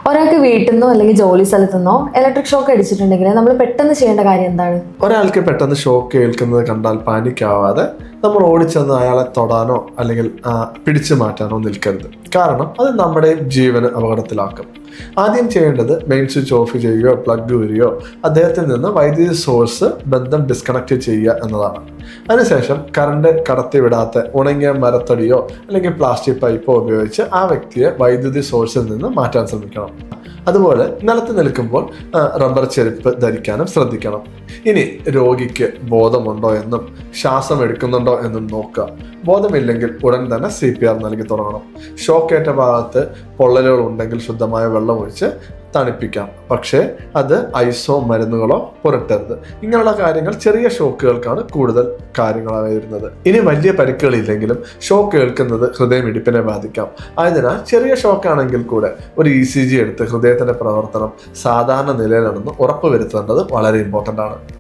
ഒരാൾക്ക് വീട്ടിൽ നിന്നോ അല്ലെങ്കിൽ ജോലി സ്ഥലത്തു നിന്നോ ഇലക്ട്രിക് ഷോക്ക് അടിച്ചിട്ടുണ്ടെങ്കിൽ നമ്മൾ പെട്ടെന്ന് ചെയ്യേണ്ട കാര്യം എന്താണ്? ഒരാൾക്ക് പെട്ടെന്ന് ഷോക്ക് ഏൽക്കുന്നത് കണ്ടാൽ പാനിക്കാവാതെ നമ്മൾ ഓടിച്ചെന്ന് അയാളെ തൊടാനോ അല്ലെങ്കിൽ പിടിച്ചു മാറ്റാനോ നിൽക്കരുത്. കാരണം അത് നമ്മുടെ ജീവന് അപകടത്തിലാക്കും. ആദ്യം ചെയ്യേണ്ടത് മെയിൻ സ്വിച്ച് ഓഫ് ചെയ്യുകയോ പ്ലഗ് ഊരുകയോ അദ്ദേഹത്തിൽ നിന്ന് വൈദ്യുതി സോഴ്സ് ബന്ധം ഡിസ്കണക്ട് ചെയ്യുക എന്നതാണ്. അതിനുശേഷം കറണ്ട് കടത്തിവിടാത്ത ഉണങ്ങിയ മരത്തടിയോ അല്ലെങ്കിൽ പ്ലാസ്റ്റിക് പൈപ്പോ ഉപയോഗിച്ച് ആ വ്യക്തിയെ വൈദ്യുതി സോഴ്സിൽ നിന്ന് മാറ്റാൻ ശ്രമിക്കണം. അതുപോലെ നിലത്ത് നിൽക്കുമ്പോൾ റബ്ബർ ചെരുപ്പ് ധരിക്കാനും ശ്രദ്ധിക്കണം. ഇനി രോഗിക്ക് ബോധമുണ്ടോ എന്നും ശ്വാസം എടുക്കുന്നുണ്ടോ എന്നും നോക്കുക. ബോധമില്ലെങ്കിൽ ഉടൻ തന്നെ CPR നൽകി തുടങ്ങണം. ഷോക്കേറ്റ ഭാഗത്ത് പൊള്ളലുകൾ ഉണ്ടെങ്കിൽ ശുദ്ധമായ വെള്ളം ഒഴിച്ച് തണുപ്പിക്കാം. പക്ഷേ അത് ഐസോ മരുന്നുകളോ പുരട്ടരുത്. ഇങ്ങനെയുള്ള കാര്യങ്ങൾ ചെറിയ ഷോക്കുകൾക്കാണ് കൂടുതൽ കാര്യങ്ങളായി വരുന്നത്. ഇനി വലിയ പരിക്കുകളില്ലെങ്കിലും ഷോക്ക് ഏൽക്കുന്നത് ഹൃദയമിടിപ്പിനെ ബാധിക്കാം. ആയതിനാൽ ചെറിയ ഷോക്കാണെങ്കിൽ കൂടെ ഒരു ECG എടുത്ത് ഹൃദയത്തിന്റെ പ്രവർത്തനം സാധാരണ നിലയിലാണെന്ന് ഉറപ്പുവരുത്തേണ്ടത് വളരെ ഇമ്പോർട്ടൻ്റ് ആണ്.